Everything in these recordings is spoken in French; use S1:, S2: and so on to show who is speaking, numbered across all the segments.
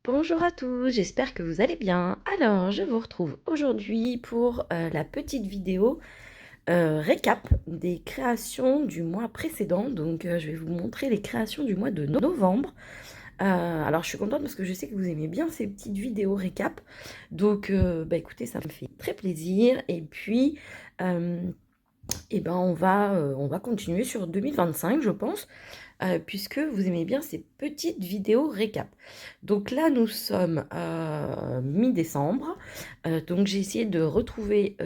S1: Bonjour à tous, j'espère que vous allez bien. Alors, je vous retrouve aujourd'hui pour la petite vidéo récap des créations du mois précédent. Donc, je vais vous montrer les créations du mois de novembre. Alors, je suis contente parce que je sais que vous aimez bien ces petites vidéos récap. Donc, écoutez, ça me fait très plaisir. Et puis, euh, on va continuer sur 2025, je pense. Puisque vous aimez bien ces petites vidéos récap. Donc là, nous sommes mi-décembre. Donc j'ai essayé de retrouver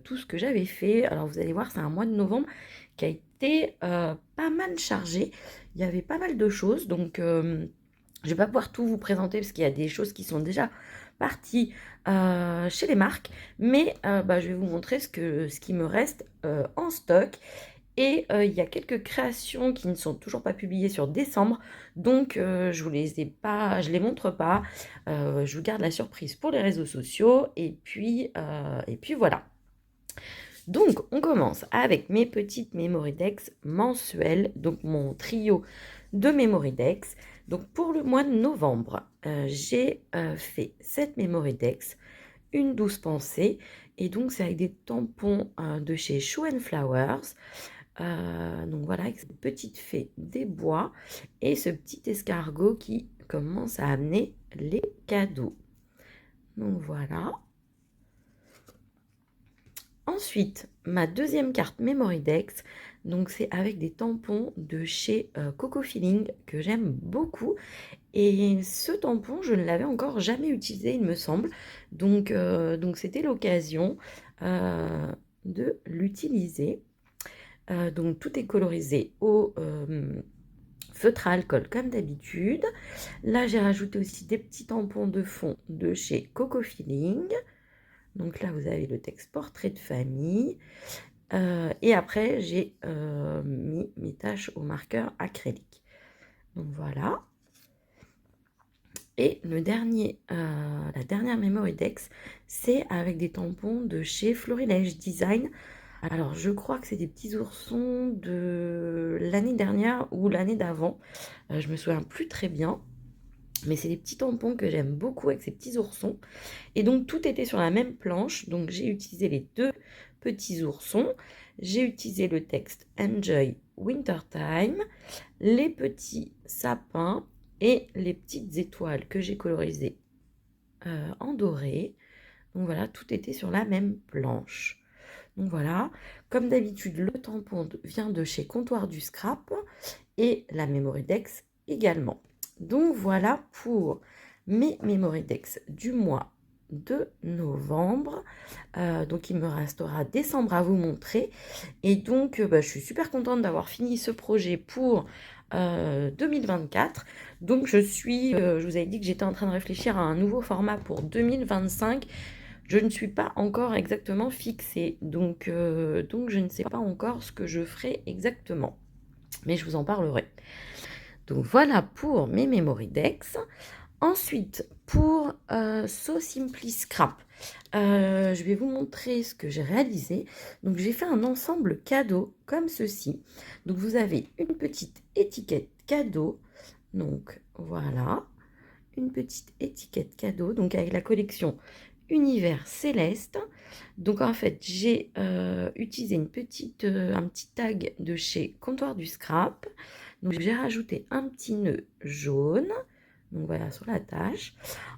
S1: tout ce que j'avais fait. Alors vous allez voir, c'est un mois de novembre qui a été pas mal chargé. Il y avait pas mal de choses. Donc je vais pas pouvoir tout vous présenter parce qu'il y a des choses qui sont déjà parties chez les marques. Mais je vais vous montrer ce qui me reste en stock. Et il y a quelques créations qui ne sont toujours pas publiées sur décembre, donc je les montre pas. Je vous garde la surprise pour les réseaux sociaux, et puis voilà. Donc on commence avec mes petites Memory Decks mensuelles, donc mon trio de Memory Decks. Donc pour le mois de novembre, j'ai fait 7 Memory Decks, une douce pensée, et donc c'est avec des tampons de chez Shoe and Flowers. Donc voilà, avec cette petite fée des bois et ce petit escargot qui commence à amener les cadeaux. Donc voilà. Ensuite, ma deuxième carte Memory Dex, donc c'est avec des tampons de chez Coco Feeling que j'aime beaucoup. Et ce tampon, je ne l'avais encore jamais utilisé, il me semble. Donc c'était l'occasion de l'utiliser. Donc tout est colorisé au feutre à alcool comme d'habitude. Là j'ai rajouté aussi des petits tampons de fond de chez Coco Feeling. Donc là vous avez le texte portrait de famille. Et après j'ai mis mes taches au marqueur acrylique. Donc voilà. Et la dernière Memory Dex, c'est avec des tampons de chez Florilège Design. Alors, je crois que c'est des petits oursons de l'année dernière ou l'année d'avant. Je me souviens plus très bien. Mais c'est des petits tampons que j'aime beaucoup avec ces petits oursons. Et donc, tout était sur la même planche. Donc, j'ai utilisé les deux petits oursons. J'ai utilisé le texte Enjoy Wintertime, les petits sapins et les petites étoiles que j'ai colorisées en doré. Donc voilà, tout était sur la même planche. Donc voilà, comme d'habitude, le tampon vient de chez Comptoir du Scrap et la Memory Dex également. Donc voilà pour mes Memory Dex du mois de novembre. Donc il me restera décembre à vous montrer. Et donc je suis super contente d'avoir fini ce projet pour 2024. Donc je vous avais dit que j'étais en train de réfléchir à un nouveau format pour 2025. Je ne suis pas encore exactement fixée, donc je ne sais pas encore ce que je ferai exactement, mais je vous en parlerai. Donc voilà pour mes Memory Decks. Ensuite, pour So Simply Scrap, je vais vous montrer ce que j'ai réalisé. Donc j'ai fait un ensemble cadeau comme ceci. Donc vous avez une petite étiquette cadeau. Donc voilà, une petite étiquette cadeau. Donc avec la collection Univers Céleste. Donc en fait, j'ai utilisé un petit tag de chez Comptoir du Scrap. Donc j'ai rajouté un petit nœud jaune. Donc voilà, sur la tâche.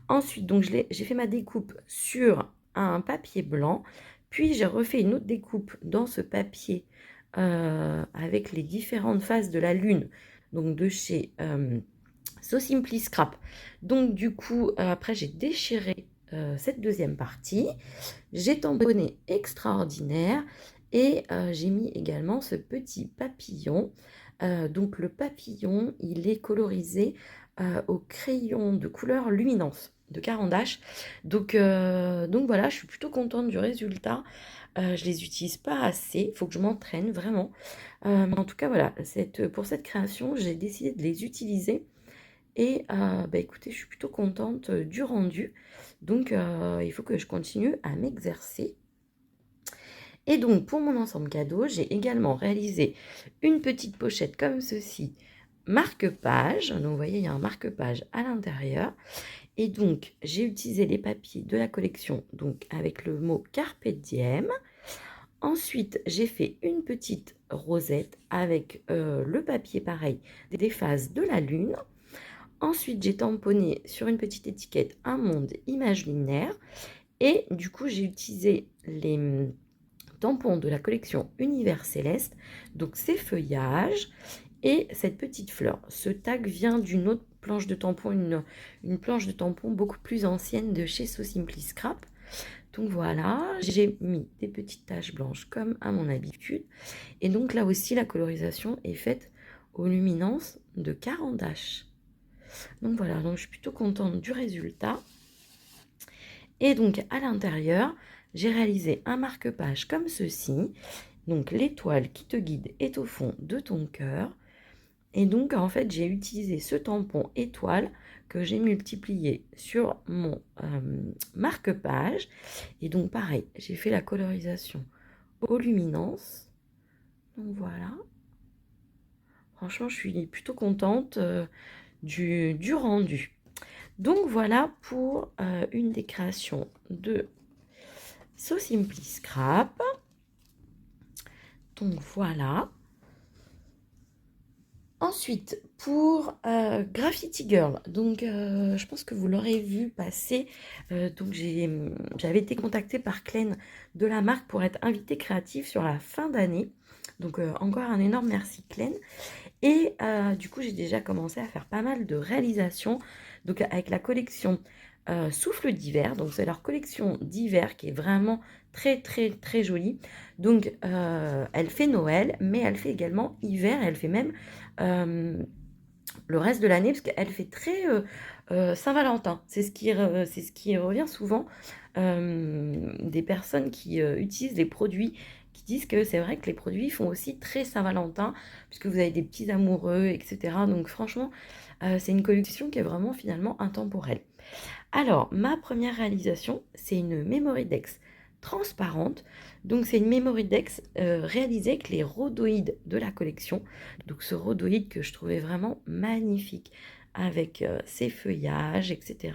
S1: Ensuite, donc j'ai fait ma découpe sur un papier blanc. Puis j'ai refait une autre découpe dans ce papier avec les différentes phases de la lune. Donc de chez So Simply Scrap. Donc du coup, après j'ai déchiré cette deuxième partie. J'ai tamponné extraordinaire et j'ai mis également ce petit papillon. Donc le papillon, il est colorisé au crayon de couleur luminance de Caran d'Ache. Donc voilà, je suis plutôt contente du résultat. Je les utilise pas assez, il faut que je m'entraîne vraiment. Mais en tout cas, voilà, pour cette création, j'ai décidé de les utiliser. Et écoutez, je suis plutôt contente du rendu. Donc, il faut que je continue à m'exercer. Et donc, pour mon ensemble cadeau, j'ai également réalisé une petite pochette comme ceci, marque-page. Donc, vous voyez, il y a un marque-page à l'intérieur. Et donc, j'ai utilisé les papiers de la collection, donc avec le mot Carpe Diem. Ensuite, j'ai fait une petite rosette avec le papier pareil des phases de la lune. Ensuite, j'ai tamponné sur une petite étiquette un monde imaginaire. Et du coup, j'ai utilisé les tampons de la collection Univers Céleste, donc ces feuillages et cette petite fleur. Ce tag vient d'une autre planche de tampons, une planche de tampons beaucoup plus ancienne de chez So Simply Scrap. Donc voilà, j'ai mis des petites taches blanches comme à mon habitude. Et donc là aussi, la colorisation est faite aux luminances de Caran d'Ache. Donc voilà, donc je suis plutôt contente du résultat. Et donc à l'intérieur, j'ai réalisé un marque-page comme ceci. Donc l'étoile qui te guide est au fond de ton cœur. Et donc en fait, j'ai utilisé ce tampon étoile que j'ai multiplié sur mon marque-page. Et donc pareil, j'ai fait la colorisation aux luminances. Donc voilà. Franchement, je suis plutôt contente du rendu. Donc voilà pour une des créations de So Simply Scrap. Donc voilà. Ensuite, pour Graffiti Girl, donc je pense que vous l'aurez vu passer, donc j'avais été contactée par Klein de la marque pour être invitée créative sur la fin d'année. Donc encore un énorme merci Klein. Et du coup, j'ai déjà commencé à faire pas mal de réalisations donc, avec la collection Souffle d'hiver. Donc, c'est leur collection d'hiver qui est vraiment très, très, très jolie. Donc, elle fait Noël, mais elle fait également hiver. Elle fait même le reste de l'année parce qu'elle fait très Saint-Valentin. C'est ce qui revient souvent des personnes qui utilisent les produits qui disent que c'est vrai que les produits font aussi très Saint-Valentin, puisque vous avez des petits amoureux, etc. Donc franchement, c'est une collection qui est vraiment finalement intemporelle. Alors, ma première réalisation, c'est une Memory Dex transparente. Donc c'est une Memory Dex réalisée avec les rhodoïdes de la collection. Donc ce rhodoïde que je trouvais vraiment magnifique avec ses feuillages, etc.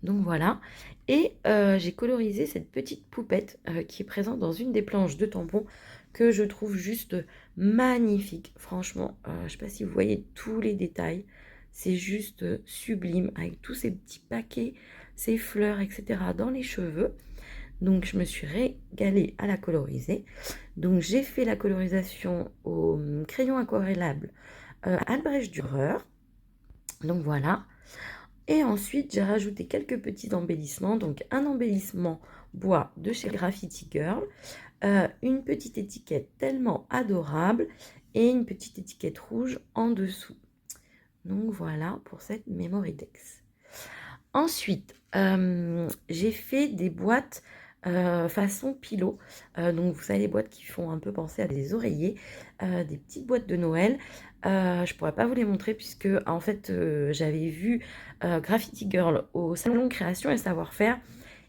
S1: Donc voilà. Et j'ai colorisé cette petite poupette qui est présente dans une des planches de tampons que je trouve juste magnifique. Franchement, je ne sais pas si vous voyez tous les détails. C'est juste sublime avec tous ces petits paquets, ces fleurs, etc. dans les cheveux. Donc je me suis régalée à la coloriser. Donc j'ai fait la colorisation au crayon aquarellable Albrecht Dürer. Donc voilà. Et ensuite, j'ai rajouté quelques petits embellissements. Donc, un embellissement bois de chez Graffiti Girl, une petite étiquette tellement adorable et une petite étiquette rouge en dessous. Donc, voilà pour cette Memory Dex. Ensuite, j'ai fait des boîtes façon pilot. Donc, vous savez, les boîtes qui font un peu penser à des oreillers, des petites boîtes de Noël. Je pourrais pas vous les montrer puisque, en fait, j'avais vu Graffiti Girl au salon création et savoir-faire.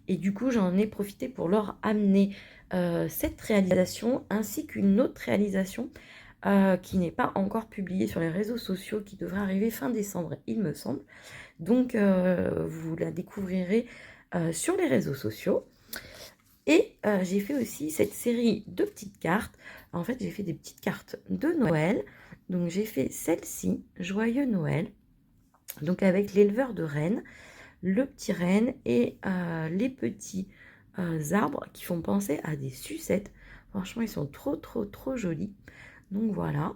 S1: Et du coup, j'en ai profité pour leur amener cette réalisation ainsi qu'une autre réalisation qui n'est pas encore publiée sur les réseaux sociaux, qui devrait arriver fin décembre, il me semble. Donc, vous la découvrirez sur les réseaux sociaux. Et j'ai fait aussi cette série de petites cartes. En fait, j'ai fait des petites cartes de Noël. Donc, j'ai fait celle-ci, Joyeux Noël. Donc, avec l'éleveur de rennes, le petit renne et les petits arbres qui font penser à des sucettes. Franchement, ils sont trop, trop, trop jolis. Donc, voilà.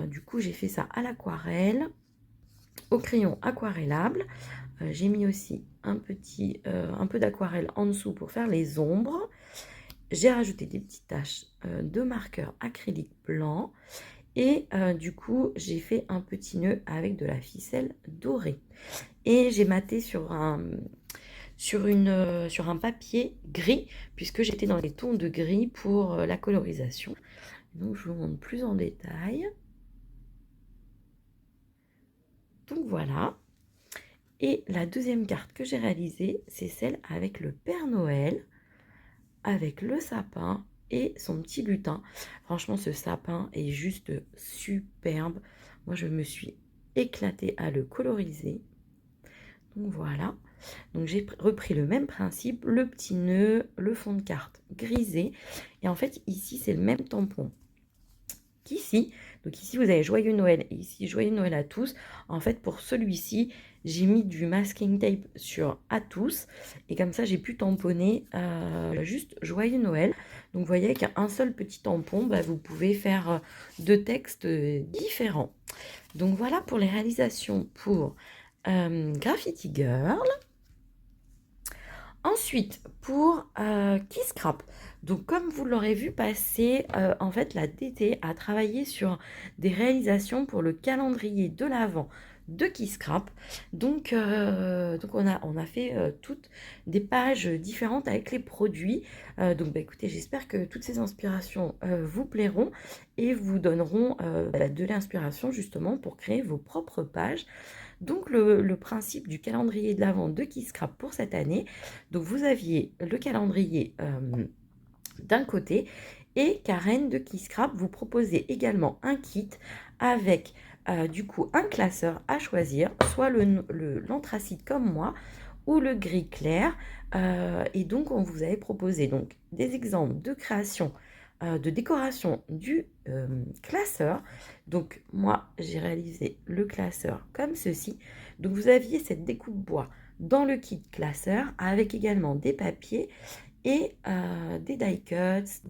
S1: Du coup, j'ai fait ça à l'aquarelle, au crayon aquarellable. J'ai mis aussi un peu d'aquarelle en dessous pour faire les ombres. J'ai rajouté des petites taches de marqueur acrylique blanc. Et du coup, j'ai fait un petit nœud avec de la ficelle dorée. Et j'ai maté sur un papier gris, puisque j'étais dans les tons de gris pour la colorisation. Donc, je vous montre plus en détail. Donc, voilà. Et la deuxième carte que j'ai réalisée, c'est celle avec le Père Noël, avec le sapin et son petit lutin. Franchement, ce sapin est juste superbe. Moi, je me suis éclatée à le coloriser. Donc voilà. Donc j'ai repris le même principe, le petit nœud, le fond de carte grisé. Et en fait, ici, c'est le même tampon qu'ici. Donc ici, vous avez Joyeux Noël et ici, Joyeux Noël à tous. En fait, pour celui-ci, j'ai mis du masking tape sur à tous. Et comme ça, j'ai pu tamponner juste Joyeux Noël. Donc vous voyez qu'un seul petit tampon, bah, vous pouvez faire deux textes différents. Donc voilà pour les réalisations pour Graffiti Girl. Ensuite, pour Kiss Scrap, donc comme vous l'aurez vu passer, en fait, la DT a travaillé sur des réalisations pour le calendrier de l'Avent de Kiss Scrap. Donc on a fait toutes des pages différentes avec les produits. Donc, bah, écoutez, j'espère que toutes ces inspirations vous plairont et vous donneront de l'inspiration justement pour créer vos propres pages. Donc le principe du calendrier de l'Avent de Kiss Scrap pour cette année, donc vous aviez le calendrier d'un côté et Karen de Kiss Scrap vous proposez également un kit avec du coup un classeur à choisir, soit l'anthracite comme moi ou le gris clair. Et donc on vous avait proposé donc des exemples de création de décoration du classeur. Donc moi j'ai réalisé le classeur comme ceci. Donc vous aviez cette découpe bois dans le kit classeur avec également des papiers et des die cuts,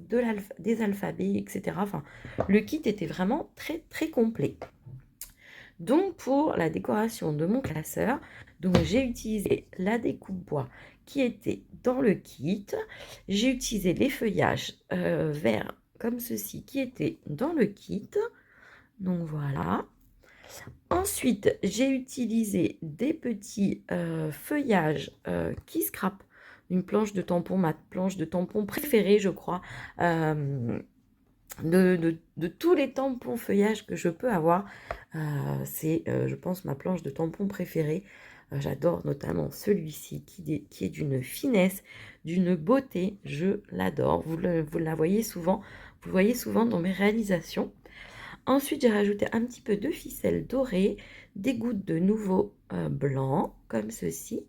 S1: des alphabets, etc. Enfin, le kit était vraiment très très complet. Donc pour la décoration de mon classeur, donc j'ai utilisé la découpe bois qui était dans le kit. J'ai utilisé les feuillages verts comme ceci qui étaient dans le kit. Donc voilà. Ensuite, j'ai utilisé des petits feuillages qui scrapent une planche de tampon, ma planche de tampon préférée, je crois, de tous les tampons feuillages que je peux avoir. C'est, je pense, ma planche de tampon préférée. J'adore notamment celui-ci qui est d'une finesse, d'une beauté. Je l'adore. Vous la voyez souvent, vous le voyez souvent dans mes réalisations. Ensuite, j'ai rajouté un petit peu de ficelle dorée, des gouttes de nouveau blanc, comme ceci.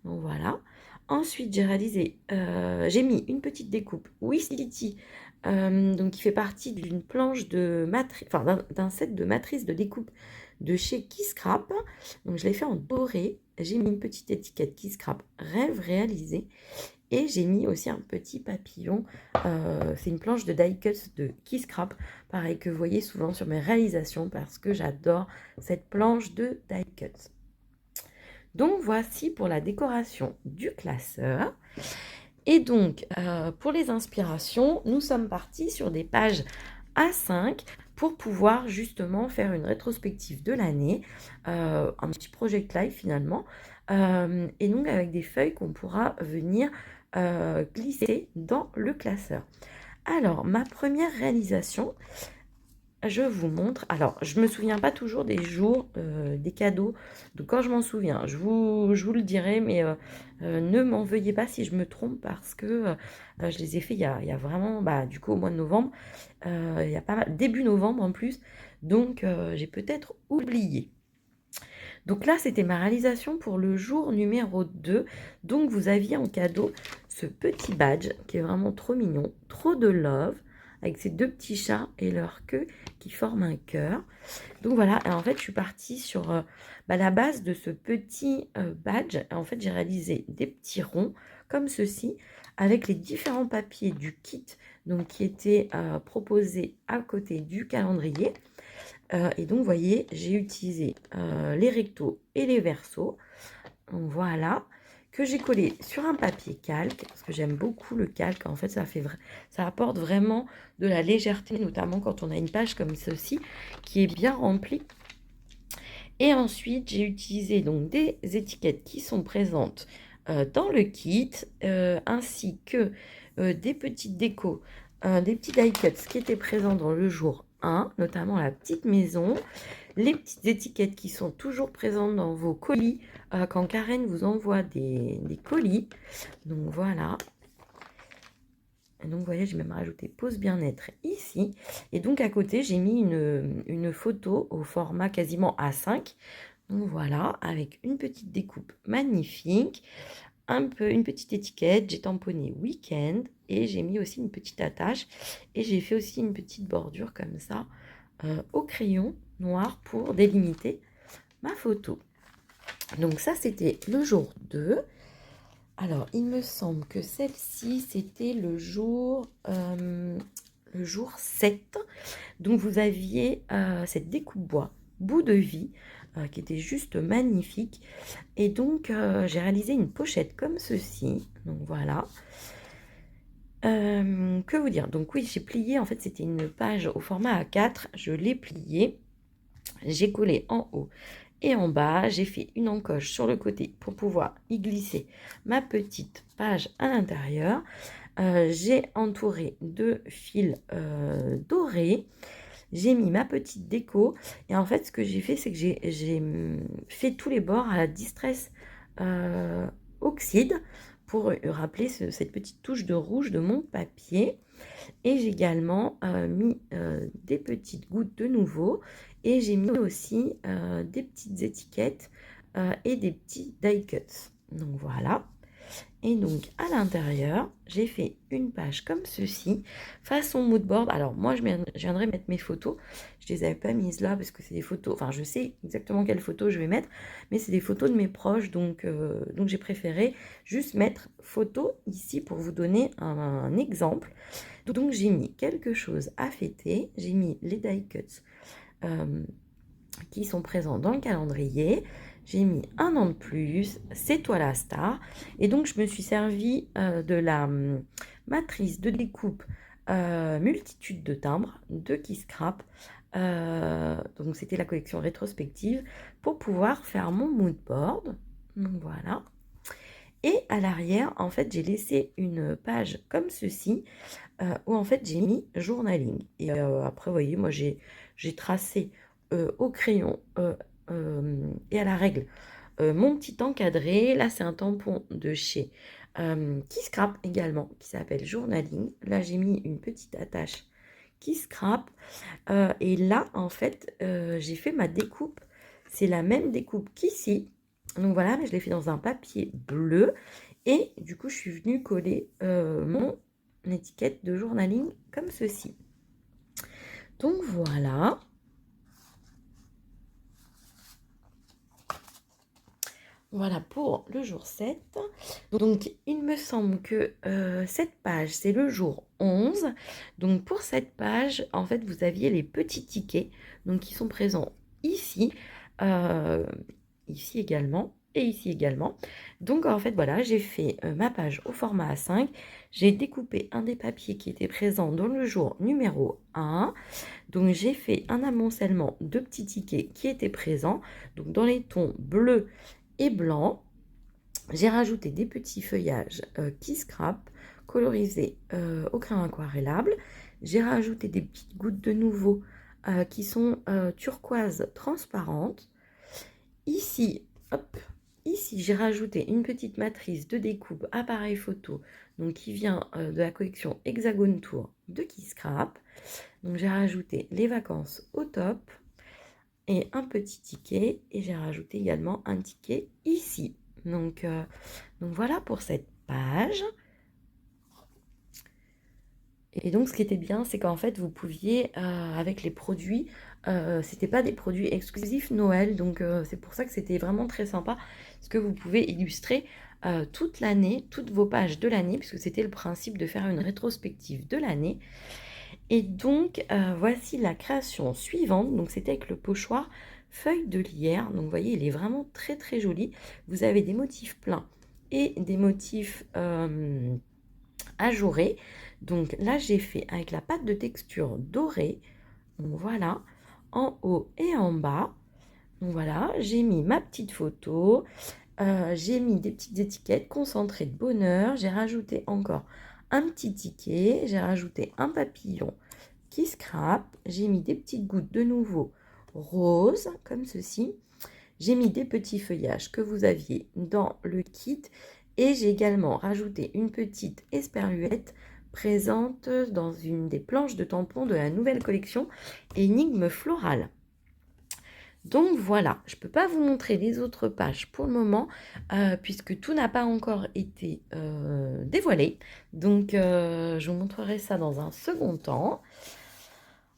S1: Donc voilà. Ensuite, j'ai mis une petite découpe Wistiti, donc qui fait partie d'une planche de matrice, enfin d'un set de matrices de découpe de chez Kiss Scrap. Donc je l'ai fait en doré. J'ai mis une petite étiquette Kiss Scrap rêve réalisé. Et j'ai mis aussi un petit papillon. C'est une planche de die cuts de Kiss Scrap, pareil que vous voyez souvent sur mes réalisations parce que j'adore cette planche de die cuts. Donc voici pour la décoration du classeur. Et donc pour les inspirations, nous sommes partis sur des pages A5 pour pouvoir justement faire une rétrospective de l'année, un petit project live finalement, et donc avec des feuilles qu'on pourra venir glisser dans le classeur. Alors, ma première réalisation, je vous montre. Alors, je me souviens pas toujours des jours, des cadeaux. Donc, quand je m'en souviens, je vous le dirai, mais ne m'en veuillez pas si je me trompe parce que je les ai fait il y a vraiment, bah, du coup, au mois de novembre. Il y a pas mal, début novembre en plus. Donc, j'ai peut-être oublié. Donc là, c'était ma réalisation pour le jour numéro 2. Donc, vous aviez en cadeau ce petit badge qui est vraiment trop mignon, trop de love, avec ces deux petits chats et leur queue qui forment un cœur. Donc voilà, et en fait, je suis partie sur la base de ce petit badge. Et en fait, j'ai réalisé des petits ronds comme ceci, avec les différents papiers du kit donc, qui étaient proposés à côté du calendrier. Et donc, vous voyez, j'ai utilisé les rectos et les versos. Donc, voilà, que j'ai collé sur un papier calque, parce que j'aime beaucoup le calque. En fait, ça apporte vraiment de la légèreté, notamment quand on a une page comme ceci, qui est bien remplie. Et ensuite, j'ai utilisé donc des étiquettes qui sont présentes dans le kit, ainsi que des petites décos, des petits die cuts qui étaient présents dans le jour 1, notamment la petite maison, les petites étiquettes qui sont toujours présentes dans vos colis quand Karen vous envoie des colis. Donc voilà. Et donc, vous voyez, j'ai même rajouté pause bien-être ici. Et donc, à côté, j'ai mis une photo au format quasiment A5 Donc voilà, avec une petite découpe magnifique, une petite étiquette, j'ai tamponné week-end et j'ai mis aussi une petite attache et j'ai fait aussi une petite bordure comme ça au crayon noir pour délimiter ma photo. Donc ça, c'était le jour 2. Alors, il me semble que celle-ci, c'était le jour 7. Donc, vous aviez cette découpe bois, bout de vie, qui était juste magnifique. Et donc, j'ai réalisé une pochette comme ceci. Donc, voilà. Que vous dire? Donc, oui, j'ai plié. En fait, c'était une page au format A4. Je l'ai pliée. J'ai collé en haut et en bas, j'ai fait une encoche sur le côté pour pouvoir y glisser ma petite page à l'intérieur. J'ai entouré de fils dorés. J'ai mis ma petite déco. Et en fait, ce que j'ai fait, c'est que j'ai fait tous les bords à la Distress Oxyde pour rappeler cette petite touche de rouge de mon papier. Et j'ai également mis des petites gouttes de nouveau. Et j'ai mis aussi des petites étiquettes et des petits die cuts. Donc voilà. Et donc à l'intérieur, j'ai fait une page comme ceci, façon mood board. Alors moi, je viendrai mettre mes photos. Je les avais pas mises là parce que c'est des photos. Enfin, je sais exactement quelles photos je vais mettre, mais c'est des photos de mes proches. Donc j'ai préféré juste mettre photo ici pour vous donner un exemple. Donc j'ai mis quelque chose à fêter. J'ai mis les die cuts qui sont présents dans le calendrier. J'ai mis un an de plus, c'est toi la star. Et donc, je me suis servi de la matrice de découpe multitude de timbres de Kisscrap. Donc, c'était la collection rétrospective pour pouvoir faire mon mood board. Donc, voilà. Et à l'arrière, en fait, j'ai laissé une page comme ceci où en fait j'ai mis journaling. Et après, vous voyez, moi j'ai tracé au crayon et à la règle mon petit encadré. Là, c'est un tampon de chez Kisscrap également qui s'appelle journaling. Là, j'ai mis une petite attache Kisscrap. Et là, en fait, j'ai fait ma découpe. C'est la même découpe qu'ici. Donc voilà, mais je l'ai fait dans un papier bleu. Et du coup, je suis venue coller mon étiquette de journaling comme ceci. Donc voilà. Voilà pour le jour 7. Donc il me semble que cette page, c'est le jour 11. Donc pour cette page, en fait, vous aviez les petits tickets donc, qui sont présents ici, ici également et ici également. Donc en fait, voilà, j'ai fait ma page au format A5. J'ai découpé un des papiers qui était présent dans le jour numéro 1. Donc j'ai fait un amoncellement de petits tickets qui étaient présents donc dans les tons bleus et blanc. J'ai rajouté des petits feuillages Kisscrap colorisés au crayon aquarellable. J'ai rajouté des petites gouttes de nouveau qui sont turquoise transparentes. Ici, hop, ici j'ai rajouté une petite matrice de découpe appareil photo donc qui vient de la collection Hexagone Tour de Kisscrap. Donc j'ai rajouté les vacances au top et un petit ticket et j'ai rajouté également un ticket ici. Donc voilà pour cette page. Et donc ce qui était bien, c'est qu'en fait vous pouviez avec les produits, c'était pas des produits exclusifs Noël, donc c'est pour ça que c'était vraiment très sympa, parce que vous pouvez illustrer toute l'année, toutes vos pages de l'année, puisque c'était le principe de faire une rétrospective de l'année. Et donc, voici la création suivante. Donc, c'était avec le pochoir feuille de lierre. Donc, vous voyez, il est vraiment très, très joli. Vous avez des motifs pleins et des motifs ajourés. Donc, là, j'ai fait avec la pâte de texture dorée. Donc, voilà, en haut et en bas. Donc, voilà, j'ai mis ma petite photo. J'ai mis des petites étiquettes concentrées de bonheur. J'ai rajouté encore un petit ticket. J'ai rajouté un papillon Kisscrap. J'ai mis des petites gouttes de nouveau rose, comme ceci. J'ai mis des petits feuillages que vous aviez dans le kit. Et j'ai également rajouté une petite esperluette présente dans une des planches de tampons de la nouvelle collection Énigme Florale. Donc voilà, je ne peux pas vous montrer les autres pages pour le moment, puisque tout n'a pas encore été dévoilé. Donc je vous montrerai ça dans un second temps.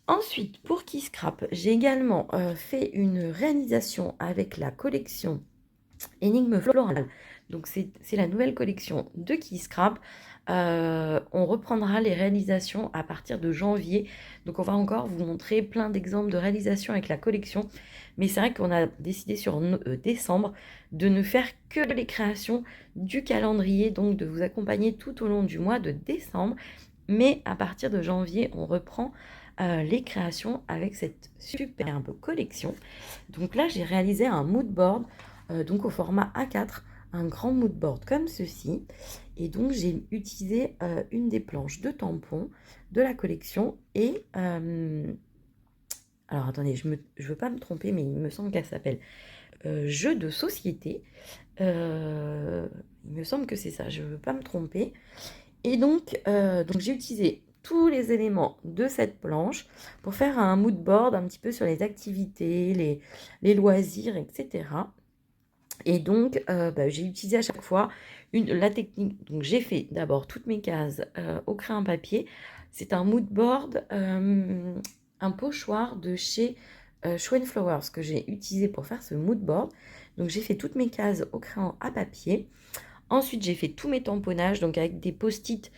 S1: Ensuite, pour Keyscrap, j'ai également fait une réalisation avec la collection Énigme florale. Donc c'est la nouvelle collection de Keyscrap. On reprendra les réalisations à partir de janvier. Donc on va encore vous montrer plein d'exemples de réalisations avec la collection. Mais c'est vrai qu'on a décidé sur décembre de ne faire que les créations du calendrier, donc de vous accompagner tout au long du mois de décembre. Mais à partir de janvier, on reprend les créations avec cette superbe collection. Donc là, j'ai réalisé un mood board, donc au format A4, un grand mood board comme ceci. Et donc, j'ai utilisé une des planches de tampons de la collection. Et alors, attendez, je ne veux pas me tromper, mais il me semble qu'elle s'appelle Jeu de société. Il me semble que c'est ça, je ne veux pas me tromper. Et donc j'ai utilisé tous les éléments de cette planche pour faire un mood board un petit peu sur les activités, les loisirs, etc. Et donc, j'ai utilisé à chaque fois la technique. Donc, j'ai fait d'abord toutes mes cases au crayon papier. C'est un mood board, un pochoir de chez Schwen Flowers que j'ai utilisé pour faire ce mood board. Donc, j'ai fait toutes mes cases au crayon à papier. Ensuite, j'ai fait tous mes tamponnages, donc avec des post-it,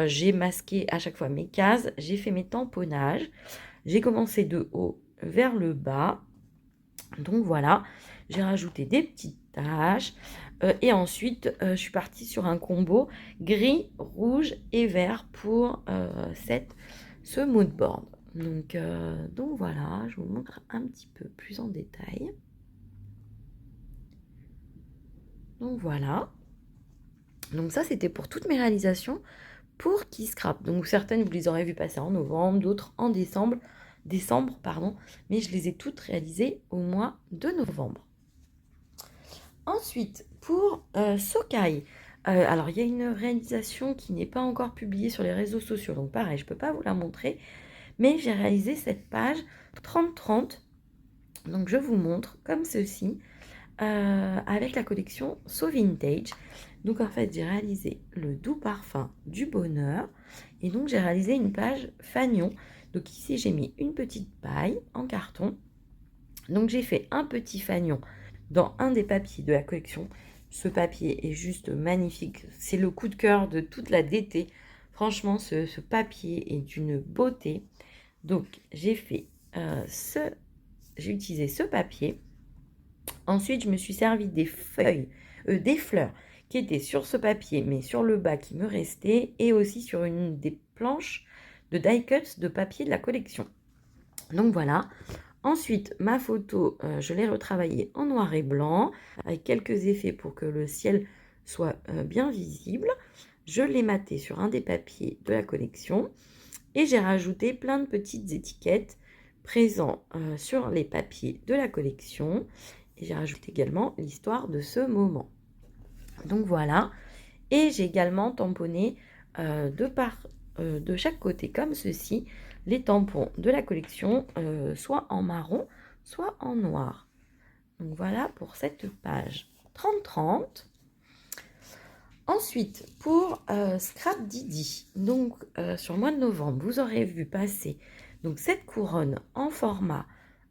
S1: j'ai masqué à chaque fois mes cases, j'ai fait mes tamponnages. J'ai commencé de haut vers le bas. Donc voilà, j'ai rajouté des petites taches. Et ensuite, je suis partie sur un combo gris, rouge et vert pour ce mood board. Donc voilà, je vous montre un petit peu plus en détail. Donc voilà. Donc ça, c'était pour toutes mes réalisations pour Keyscrap. Donc certaines, vous les aurez vues passer en novembre, d'autres en décembre, mais je les ai toutes réalisées au mois de novembre. Ensuite, pour Sokai, alors il y a une réalisation qui n'est pas encore publiée sur les réseaux sociaux, donc pareil, je ne peux pas vous la montrer, mais j'ai réalisé cette page 30-30, donc je vous montre comme ceci, avec la collection So Vintage. Donc en fait, j'ai réalisé le doux parfum du bonheur. Et donc j'ai réalisé une page fanion. Donc ici, j'ai mis une petite paille en carton. Donc j'ai fait un petit fanion dans un des papiers de la collection. Ce papier est juste magnifique. C'est le coup de cœur de toute la DT. Franchement, ce papier est d'une beauté. Donc j'ai fait j'ai utilisé ce papier. Ensuite, je me suis servi des fleurs qui étaient sur ce papier, mais sur le bas qui me restait, et aussi sur une des planches de die cuts de papier de la collection. Donc voilà. Ensuite, ma photo, je l'ai retravaillée en noir et blanc, avec quelques effets pour que le ciel soit bien visible. Je l'ai maté sur un des papiers de la collection, et j'ai rajouté plein de petites étiquettes présentes sur les papiers de la collection. Et j'ai rajouté également l'histoire de ce moment. Donc voilà. Et j'ai également tamponné de chaque côté, comme ceci, les tampons de la collection, soit en marron, soit en noir. Donc voilà pour cette page 30-30. Ensuite, pour Scrap Didi, donc sur le mois de novembre, vous aurez vu passer donc, cette couronne en format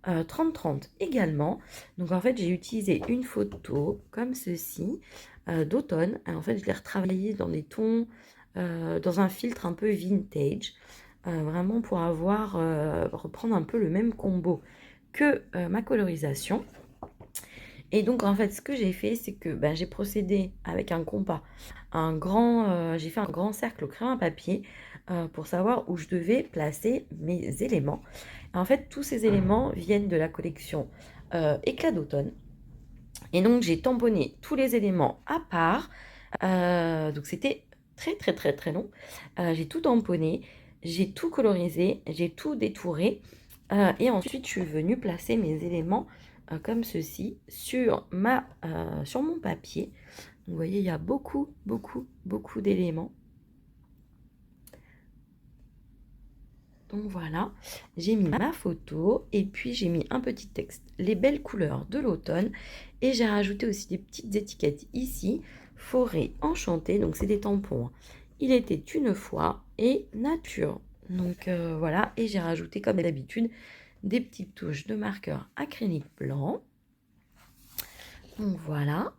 S1: 30-30 également. Donc en fait, j'ai utilisé une photo comme ceci d'automne. En fait, je l'ai retravaillée dans des tons, dans un filtre un peu vintage, vraiment pour reprendre un peu le même combo que ma colorisation. Et donc en fait, ce que j'ai fait, c'est que j'ai procédé avec un compas, j'ai fait un grand cercle au crayon à papier pour savoir où je devais placer mes éléments. Et en fait, tous ces éléments viennent de la collection Éclat d'automne. Et donc j'ai tamponné tous les éléments à part. Donc c'était très très très très long. J'ai tout tamponné, j'ai tout colorisé, j'ai tout détouré. Et ensuite, je suis venue placer mes éléments comme ceci sur mon papier. Donc, vous voyez, il y a beaucoup, beaucoup, beaucoup d'éléments. Donc voilà, j'ai mis ma photo et puis j'ai mis un petit texte, les belles couleurs de l'automne. Et j'ai rajouté aussi des petites étiquettes ici, forêt enchantée, donc c'est des tampons, hein. Il était une fois et nature. Donc voilà, et j'ai rajouté comme d'habitude des petites touches de marqueur acrylique blanc. Donc voilà.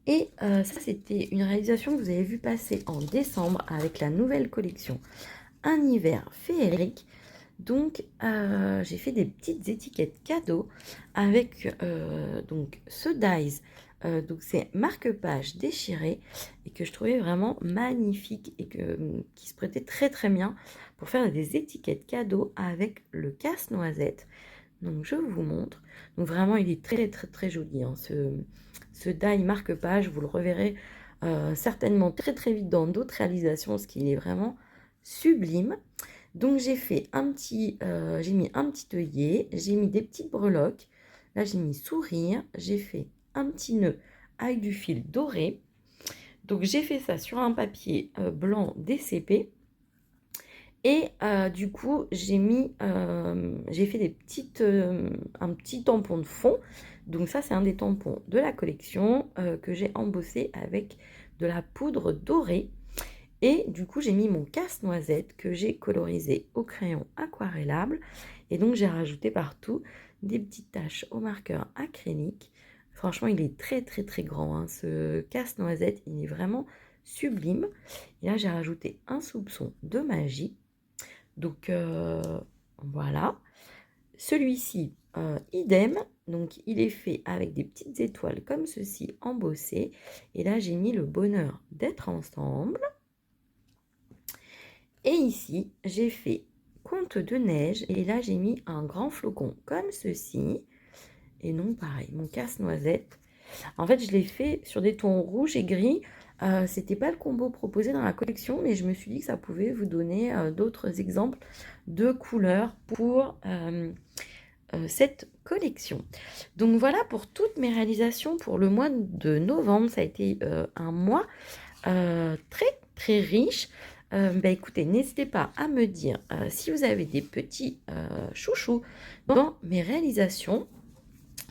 S1: Et ça, c'était une réalisation que vous avez vu passer en décembre avec la nouvelle collection Un hiver féerique. Donc, j'ai fait des petites étiquettes cadeaux avec donc ce dies. Donc, c'est marque-page déchiré et que je trouvais vraiment magnifique et qui se prêtait très très bien pour faire des étiquettes cadeaux avec le casse-noisette. Donc, je vous montre. Donc, vraiment, il est très très très joli, hein, ce die marque-page. Vous le reverrez certainement très très vite dans d'autres réalisations parce qu'il est vraiment sublime. Donc j'ai fait j'ai mis un petit œillet, j'ai mis des petites breloques, là j'ai mis sourire, j'ai fait un petit nœud avec du fil doré. Donc j'ai fait ça sur un papier blanc DCP. Et du coup j'ai fait un petit tampon de fond. Donc ça c'est un des tampons de la collection que j'ai embossé avec de la poudre dorée. Et du coup, j'ai mis mon casse-noisette que j'ai colorisé au crayon aquarellable. Et donc, j'ai rajouté partout des petites taches au marqueur acrylique. Franchement, il est très, très, très grand, hein, ce casse-noisette. Il est vraiment sublime. Et là, j'ai rajouté un soupçon de magie. Donc, voilà. Celui-ci, idem. Donc, il est fait avec des petites étoiles comme ceci, embossées. Et là, j'ai mis le bonheur d'être ensemble. Et ici, j'ai fait conte de neige et là, j'ai mis un grand flocon comme ceci. Et non, pareil, mon casse-noisette. En fait, je l'ai fait sur des tons rouges et gris. C'était pas le combo proposé dans la collection, mais je me suis dit que ça pouvait vous donner d'autres exemples de couleurs pour cette collection. Donc voilà pour toutes mes réalisations pour le mois de novembre. Ça a été un mois très très riche. Écoutez, n'hésitez pas à me dire si vous avez des petits chouchous dans mes réalisations.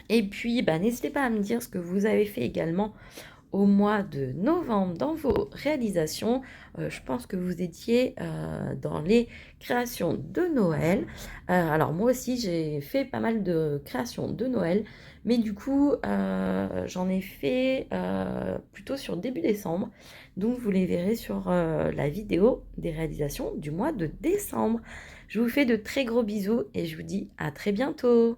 S1: Et puis, n'hésitez pas à me dire ce que vous avez fait également au mois de novembre dans vos réalisations. Je pense que vous étiez dans les créations de Noël. Alors moi aussi, j'ai fait pas mal de créations de Noël. Mais du coup, j'en ai fait plutôt sur début décembre. Donc, vous les verrez sur la vidéo des réalisations du mois de décembre. Je vous fais de très gros bisous et je vous dis à très bientôt.